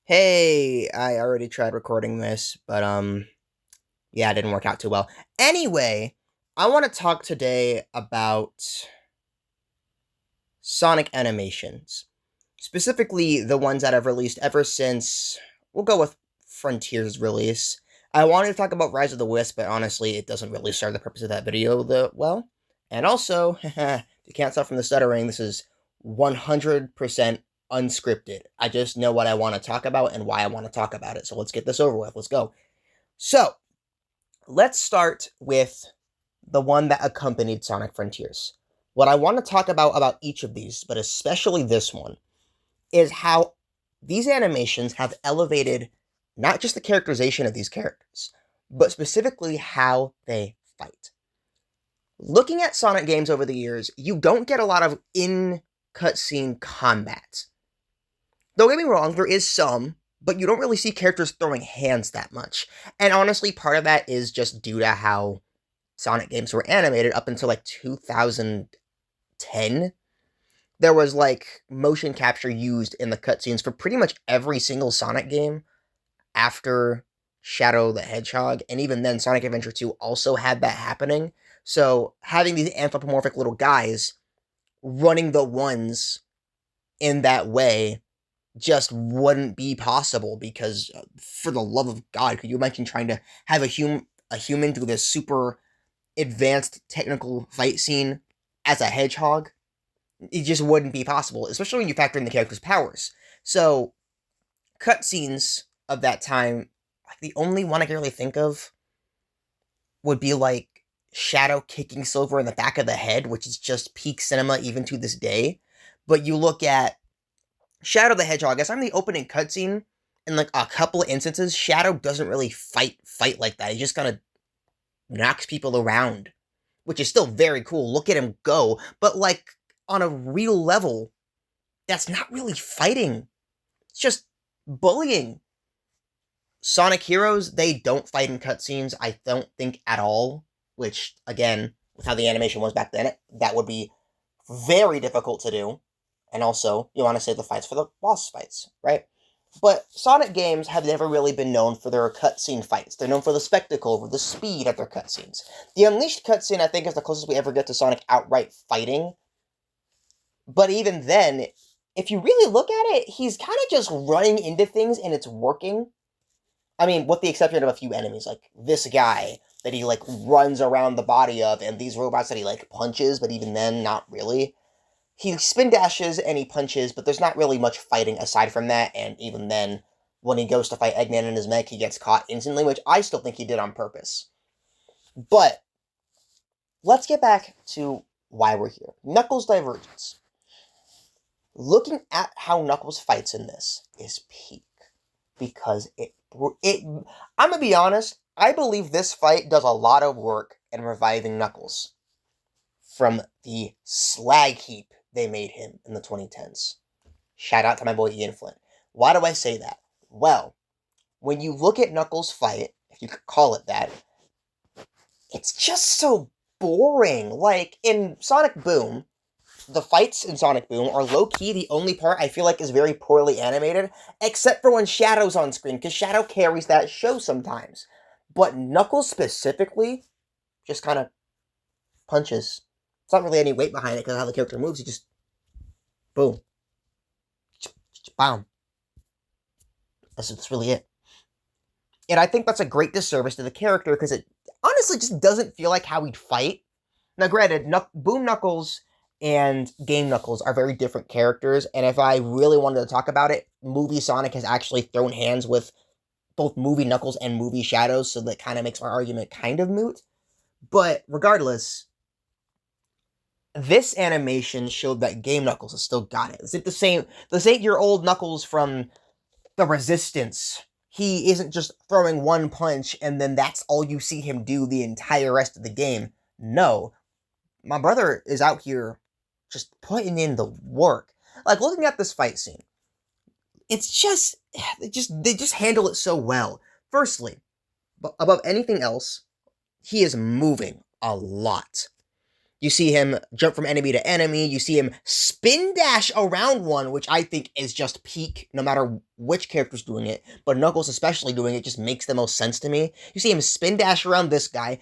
Hey, I already tried recording this, but yeah, it didn't work out too well. Anyway, I want to talk today about Sonic animations. Specifically the ones that I've released ever since we'll go with Frontier's release. I wanted to talk about Rise of the Wisp, but honestly, it doesn't really serve the purpose of that video that well. And also, if you can't stop from the stuttering, this is 100% unscripted. I just know what I want to talk about and why I want to talk about it. So let's get this over with. Let's go. So, let's start with the one that accompanied Sonic Frontiers. What I want to talk about each of these, but especially this one, is how these animations have elevated not just the characterization of these characters, but specifically how they fight. Looking at Sonic games over the years, you don't get a lot of in cutscene combat. Don't get me wrong, there is some, but you don't really see characters throwing hands that much. And honestly, part of that is just due to how Sonic games were animated up until like 2010. There was like motion capture used in the cutscenes for pretty much every single Sonic game after Shadow the Hedgehog, and even then, Sonic Adventure 2 also had that happening. So having these anthropomorphic little guys running the ones in that way just wouldn't be possible because, for the love of God, could you imagine trying to have a human do this super advanced technical fight scene as a hedgehog? It just wouldn't be possible, especially when you factor in the character's powers. So, cutscenes of that time, like the only one I can really think of would be like Shadow kicking Silver in the back of the head, which is just peak cinema even to this day. But you look at Shadow the Hedgehog, I guess I'm the opening cutscene, in like a couple of instances, Shadow doesn't really fight like that. He just kind of knocks people around, which is still very cool. Look at him go. But like on a real level, that's not really fighting. It's just bullying. Sonic Heroes, they don't fight in cutscenes, I don't think at all. Which, again, with how the animation was back then, that would be very difficult to do. And also, you want to save the fights for the boss fights, right? But Sonic games have never really been known for their cutscene fights. They're known for the spectacle, for the speed of their cutscenes. The Unleashed cutscene, I think, is the closest we ever get to Sonic outright fighting. But even then, if you really look at it, he's kind of just running into things and it's working. I mean, with the exception of a few enemies, like this guy that he, like, runs around the body of, and these robots that he, like, punches, but even then, not really. He spin dashes and he punches, but there's not really much fighting aside from that, and even then, when he goes to fight Eggman in his mech, he gets caught instantly, which I still think he did on purpose. But, let's get back to why we're here. Knuckles' Divergence. Looking at how Knuckles fights in this is peak. Because I'm gonna be honest, I believe this fight does a lot of work in reviving Knuckles from the slag heap they made him in the 2010s. Shout out to my boy Ian Flynn. Why do I say that? Well, when you look at Knuckles' fight, if you could call it that, it's just so boring. Like, in Sonic Boom, the fights in Sonic Boom are low-key the only part I feel like is very poorly animated, except for when Shadow's on screen, because Shadow carries that show sometimes. But Knuckles specifically just kind of punches. It's not really any weight behind it because of how the character moves. He just, boom, bam. That's really it. And I think that's a great disservice to the character because it honestly just doesn't feel like how he'd fight. Now, granted, Boom Knuckles and Game Knuckles are very different characters, and if I really wanted to talk about it, Movie Sonic has actually thrown hands with both Movie Knuckles and Movie Shadows, so that kind of makes my argument kind of moot. But regardless, this animation showed that Game Knuckles has still got it. Is it the same? This ain't your old Knuckles from the Resistance. He isn't just throwing one punch and then that's all you see him do the entire rest of the game. No, my brother is out here just putting in the work. Like, looking at this fight scene, it's just they just handle it so well. Firstly, above anything else, he is moving a lot. You see him jump from enemy to enemy. You see him spin dash around one, which I think is just peak, no matter which character's doing it. But Knuckles especially doing it just makes the most sense to me. You see him spin dash around this guy,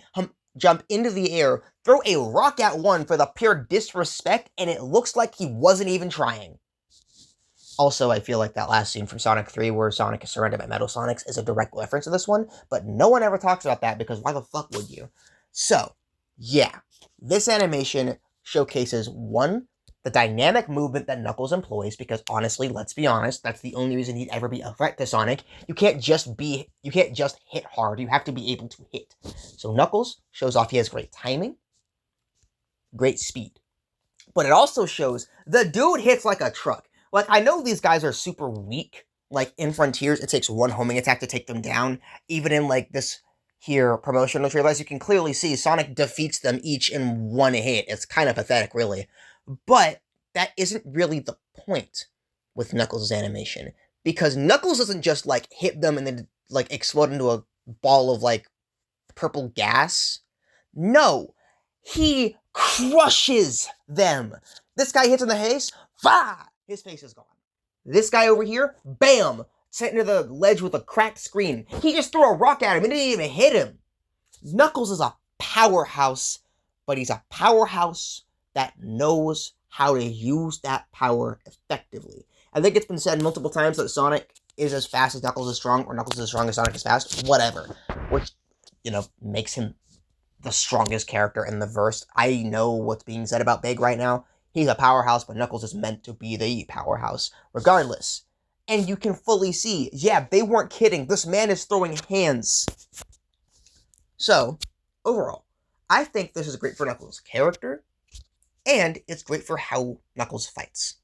jump into the air, throw a rock at one for the pure disrespect, and it looks like he wasn't even trying. Also, I feel like that last scene from Sonic 3 where Sonic is surrounded by Metal Sonics is a direct reference to this one, but no one ever talks about that because why the fuck would you? So, yeah, this animation showcases, one, the dynamic movement that Knuckles employs, because honestly, let's be honest, that's the only reason he'd ever be a threat to Sonic. You can't just hit hard, you have to be able to hit. So Knuckles shows off he has great timing, great speed. But it also shows the dude hits like a truck. Like, I know these guys are super weak. Like, in Frontiers, it takes one homing attack to take them down. Even in, like, this here promotional trailers, you can clearly see Sonic defeats them each in one hit. It's kind of pathetic, really. But that isn't really the point with Knuckles' animation. Because Knuckles doesn't just, like, hit them and then, like, explode into a ball of, like, purple gas. No. He crushes them. This guy hits in the face, his face is gone. This guy over here, bam, sent into the ledge with a cracked screen. He just threw a rock at him and didn't even hit him. Knuckles is a powerhouse, but he's a powerhouse that knows how to use that power effectively. I think it's been said multiple times that Sonic is as fast as Knuckles is strong, or Knuckles is as strong as Sonic is fast, whatever. Which, makes him the strongest character in the verse. I know what's being said about Big right now. He's a powerhouse, but Knuckles is meant to be the powerhouse, regardless. And you can fully see, yeah, they weren't kidding. This man is throwing hands. So, overall, I think this is great for Knuckles' character, and it's great for how Knuckles fights.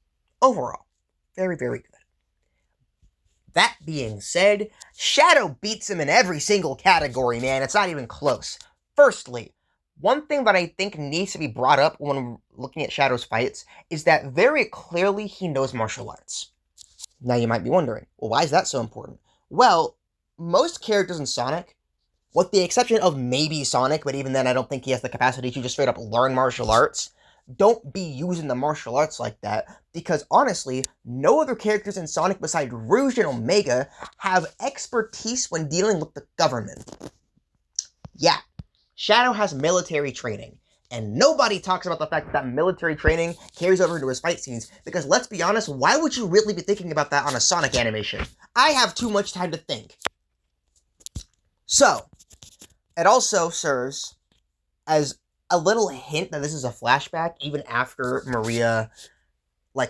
Overall, very, very good. That being said, Shadow beats him in every single category, man. It's not even close. Firstly, one thing that I think needs to be brought up when looking at Shadow's fights is that very clearly he knows martial arts. Now you might be wondering, well, why is that so important? Well, most characters in Sonic, with the exception of maybe Sonic, but even then I don't think he has the capacity to just straight up learn martial arts, don't be using the martial arts like that, because honestly, no other characters in Sonic besides Rouge and Omega have expertise when dealing with the government. Yeah, Shadow has military training, and nobody talks about the fact that military training carries over into his fight scenes, because let's be honest, why would you really be thinking about that on a Sonic animation? I have too much time to think. So, it also serves as a little hint that this is a flashback, even after Maria,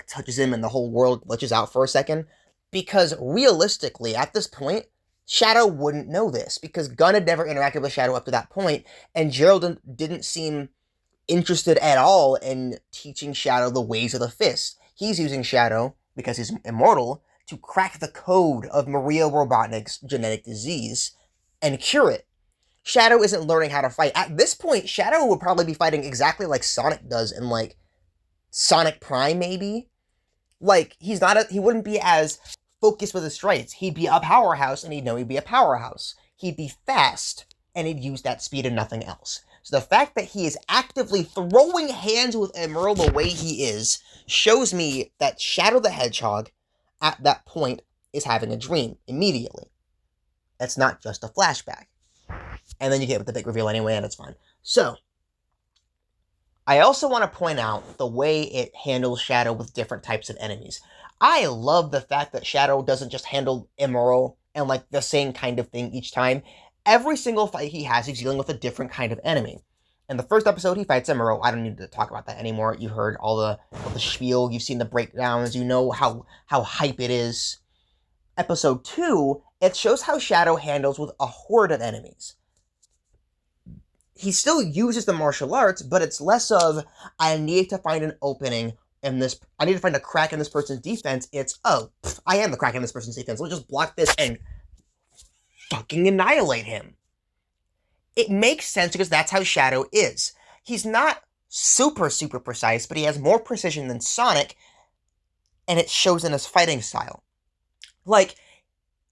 touches him and the whole world glitches out for a second, because realistically, at this point, Shadow wouldn't know this, because Gunn had never interacted with Shadow up to that point, and Gerald didn't seem interested at all in teaching Shadow the ways of the fist. He's using Shadow, because he's immortal, to crack the code of Maria Robotnik's genetic disease and cure it. Shadow isn't learning how to fight. At this point, Shadow would probably be fighting exactly like Sonic does in, Sonic Prime, maybe? He wouldn't be as focused with his strikes. He'd be a powerhouse, and he'd know he'd be a powerhouse. He'd be fast, and he'd use that speed and nothing else. So the fact that he is actively throwing hands with Emerald the way he is shows me that Shadow the Hedgehog, at that point, is having a dream immediately. It's not just a flashback. And then you get with the big reveal anyway, and it's fine. So, I also want to point out the way it handles Shadow with different types of enemies. I love the fact that Shadow doesn't just handle Emerald and the same kind of thing each time. Every single fight he has, he's dealing with a different kind of enemy. In the first episode, he fights Emerald. I don't need to talk about that anymore. You've heard all the spiel, you've seen the breakdowns, you know how hype it is. Episode 2, it shows how Shadow handles with a horde of enemies. He still uses the martial arts, but it's less of, I need to find an opening in this, I need to find a crack in this person's defense. It's, I am the crack in this person's defense. Let's just block this and fucking annihilate him. It makes sense because that's how Shadow is. He's not super, super precise, but he has more precision than Sonic, and it shows in his fighting style.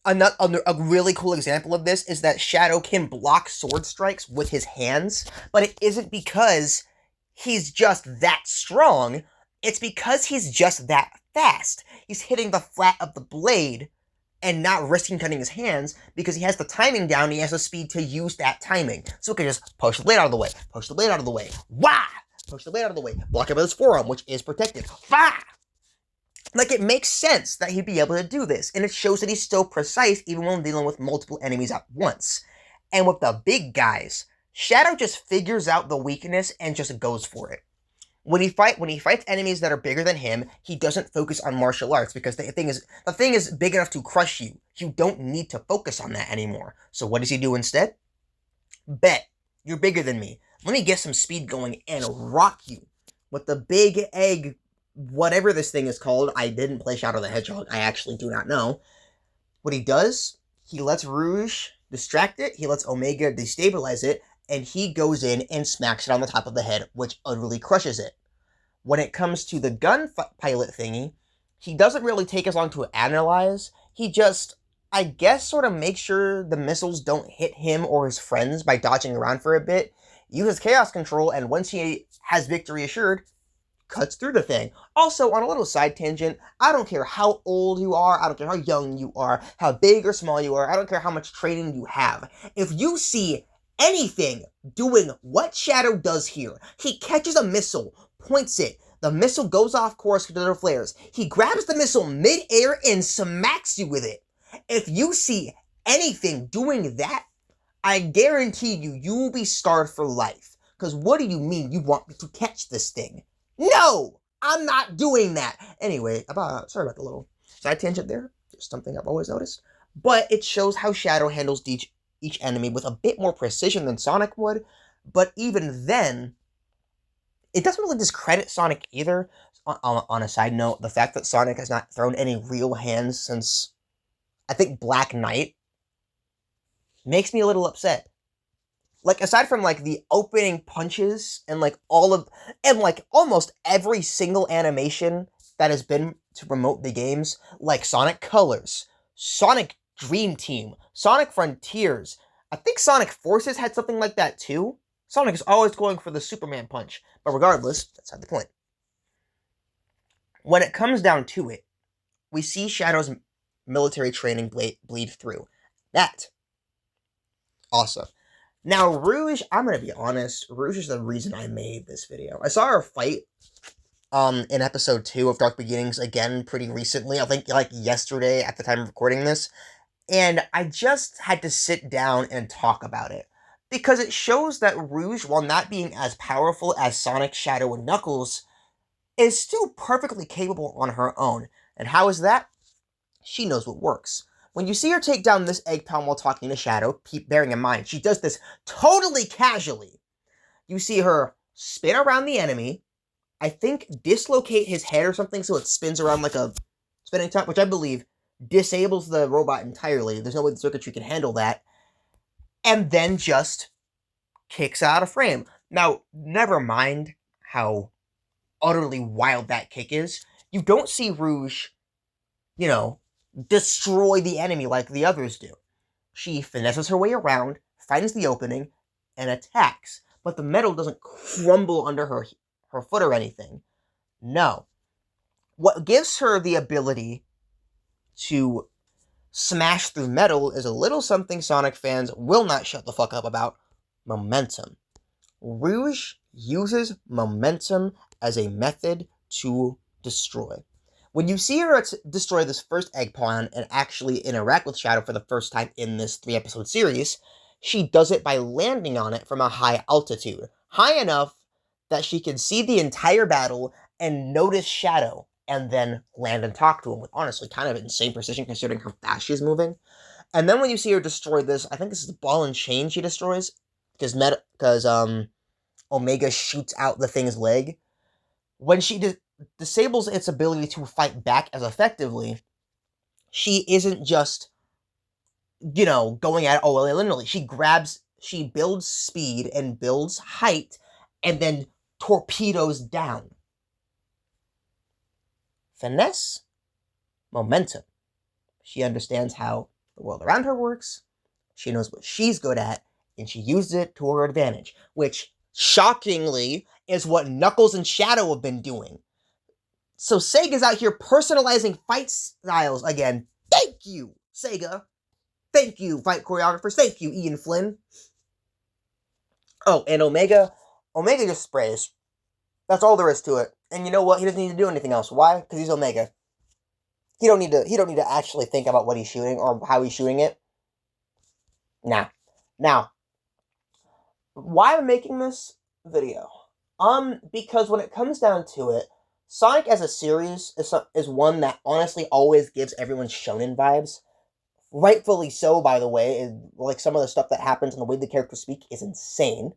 A really cool example of this is that Shadow can block sword strikes with his hands, but it isn't because he's just that strong. It's because he's just that fast. He's hitting the flat of the blade and not risking cutting his hands because he has the timing down. And he has the speed to use that timing. So he can just push the blade out of the way, push the blade out of the way. Wah! Push the blade out of the way. Block it with his forearm, which is protected. Wah! Like, it makes sense that he'd be able to do this, and it shows that he's still precise even when dealing with multiple enemies at once. And with the big guys, Shadow just figures out the weakness and just goes for it. When he fights enemies that are bigger than him, he doesn't focus on martial arts because the thing is big enough to crush you. You don't need to focus on that anymore. So what does he do instead? Bet, you're bigger than me. Let me get some speed going and rock you with the big egg, whatever this thing is called. I didn't play Shadow the Hedgehog. I actually do not know. What he does, he lets Rouge distract it, he lets Omega destabilize it, and he goes in and smacks it on the top of the head, which utterly crushes it. When it comes to the gun pilot thingy, he doesn't really take as long to analyze. He just, I guess, sort of makes sure the missiles don't hit him or his friends by dodging around for a bit, uses chaos control, and once he has victory assured, cuts through the thing. Also, on a little side tangent, I don't care how old you are, I don't care how young you are, how big or small you are, I don't care how much training you have. If you see anything doing what Shadow does here, he catches a missile, points it, the missile goes off course to the flares, he grabs the missile mid-air and smacks you with it. If you see anything doing that, I guarantee you will be scarred for life. Because what do you mean you want me to catch this thing? No! I'm not doing that! Anyway, sorry about the little side tangent there. Just something I've always noticed. But it shows how Shadow handles each enemy with a bit more precision than Sonic would. But even then, it doesn't really discredit Sonic either. On a side note, the fact that Sonic has not thrown any real hands since, I think, Black Knight, makes me a little upset. Like, aside from, like, the opening punches and, like, almost every single animation that has been to promote the games, like Sonic Colors, Sonic Dream Team, Sonic Frontiers, I think Sonic Forces had something like that, too. Sonic is always going for the Superman punch, but regardless, that's not the point. When it comes down to it, we see Shadow's military training bleed through. That, awesome. Now, Rouge, I'm going to be honest, Rouge is the reason I made this video. I saw her fight in episode 2 of Dark Beginnings again pretty recently, I think like yesterday at the time of recording this, and I just had to sit down and talk about it. Because it shows that Rouge, while not being as powerful as Sonic, Shadow, and Knuckles, is still perfectly capable on her own. And how is that? She knows what works. When you see her take down this egg pound while talking to Shadow, keep bearing in mind, she does this totally casually. You see her spin around the enemy, I think dislocate his head or something so it spins around like a spinning top, which I believe disables the robot entirely. There's no way the circuitry can handle that. And then just kicks out of frame. Now, never mind how utterly wild that kick is. You don't see Rouge, destroy the enemy like the others do. She finesses her way around, finds the opening, and attacks. But the metal doesn't crumble under her foot or anything. No. What gives her the ability to smash through metal is a little something Sonic fans will not shut the fuck up about: momentum. Rouge uses momentum as a method to destroy. When you see her destroy this first egg pawn and actually interact with Shadow for the first time in this 3-episode series, she does it by landing on it from a high altitude. High enough that she can see the entire battle and notice Shadow, and then land and talk to him with, honestly, kind of insane precision considering how fast she's moving. And then when you see her destroy this, I think this is the ball and chain she destroys, because Omega shoots out the thing's leg. When she disables its ability to fight back as effectively, she isn't just, going at it linearly. She builds speed and builds height, and then torpedoes down. Finesse, momentum. She understands how the world around her works, she knows what she's good at, and she uses it to her advantage, which shockingly, is what Knuckles and Shadow have been doing. So Sega's out here personalizing fight styles again. Thank you, Sega. Thank you, fight choreographers. Thank you, Ian Flynn. Oh, and Omega. Omega just sprays. That's all there is to it. And you know what? He doesn't need to do anything else. Why? Because he's Omega. He don't need to actually think about what he's shooting or how he's shooting it. Nah. Now, why I'm making this video? Because when it comes down to it, Sonic as a series is one that honestly always gives everyone shonen vibes. Rightfully so, by the way. Like, some of the stuff that happens and the way the characters speak is insane.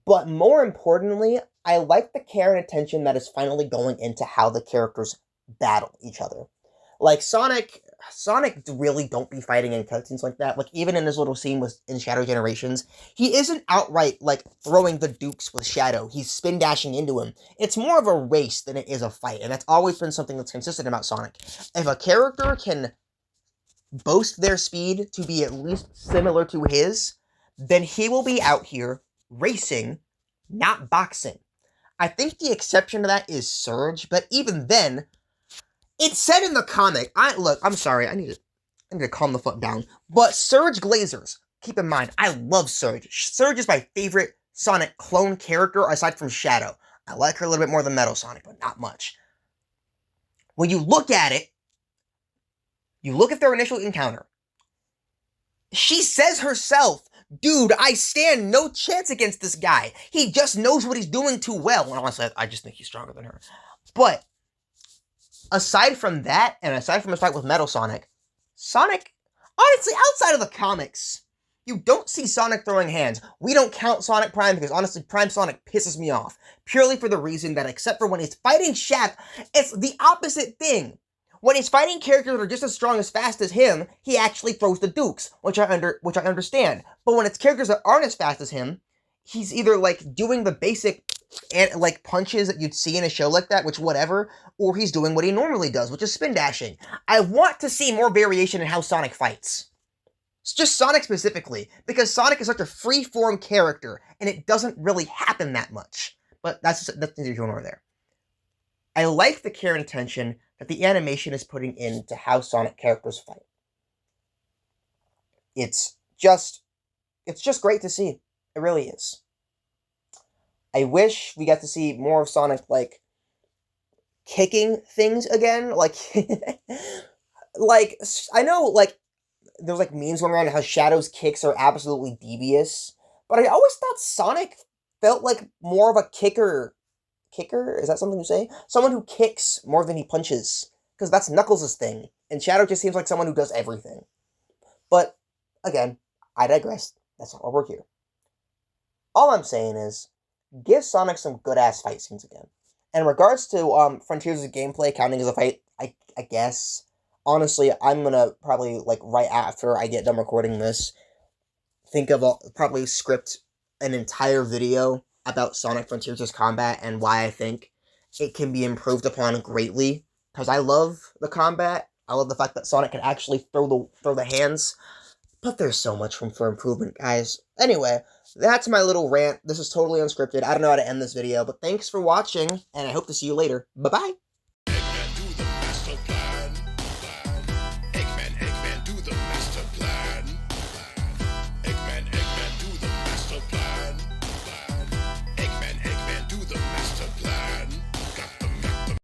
But more importantly, I like the care and attention that is finally going into how the characters battle each other. Like, Sonic really don't be fighting in cutscenes like that. Like, even in his little scene in Shadow Generations, he isn't outright, like, throwing the dukes with Shadow. He's spin dashing into him. It's more of a race than it is a fight, and that's always been something that's consistent about Sonic. If a character can boast their speed to be at least similar to his, then he will be out here racing, not boxing. I think the exception to that is Surge, but even then, it's said in the comic. I'm sorry, I need to calm the fuck down. But Surge Glazers, keep in mind, I love Surge. Surge is my favorite Sonic clone character aside from Shadow. I like her a little bit more than Metal Sonic, but not much. When you look at it, you look at their initial encounter. She says herself, dude, I stand no chance against this guy. He just knows what he's doing too well. And honestly, I just think he's stronger than her. But aside from that, and aside from his fight with Metal Sonic, honestly, outside of the comics, you don't see Sonic throwing hands. We don't count Sonic Prime because honestly, Prime Sonic pisses me off. Purely for the reason that except for when he's fighting Shadow, it's the opposite thing. When he's fighting characters that are just as strong as fast as him, he actually throws the dukes, which I understand. But when it's characters that aren't as fast as him, he's either like doing the basic like punches that you'd see in a show like that, which whatever, or he's doing what he normally does, which is spin dashing. I want to see more variation in how Sonic fights. It's just Sonic specifically, because Sonic is such a free-form character, and it doesn't really happen that much. But that's neither here nor there. I like the care and attention that the animation is putting into how Sonic characters fight. It's just great to see. It really is. I wish we got to see more of Sonic, like, kicking things again. Like, like, I know, like, there's, like, memes going around how Shadow's kicks are absolutely devious, but I always thought Sonic felt like more of a kicker. Kicker? Is that something you say? Someone who kicks more than he punches. Because that's Knuckles' thing. And Shadow just seems like someone who does everything. But, again, I digress. That's not why we're here. All I'm saying is, give Sonic some good-ass fight scenes again. And in regards to Frontiers' gameplay counting as a fight, I guess, honestly, I'm gonna probably, like, right after I get done recording this, probably script an entire video about Sonic Frontiers' combat and why I think it can be improved upon greatly. Because I love the combat. I love the fact that Sonic can actually throw the hands. But there's so much room for improvement, guys. Anyway, that's my little rant. This is totally unscripted. I don't know how to end this video, but thanks for watching, and I hope to see you later. Bye-bye!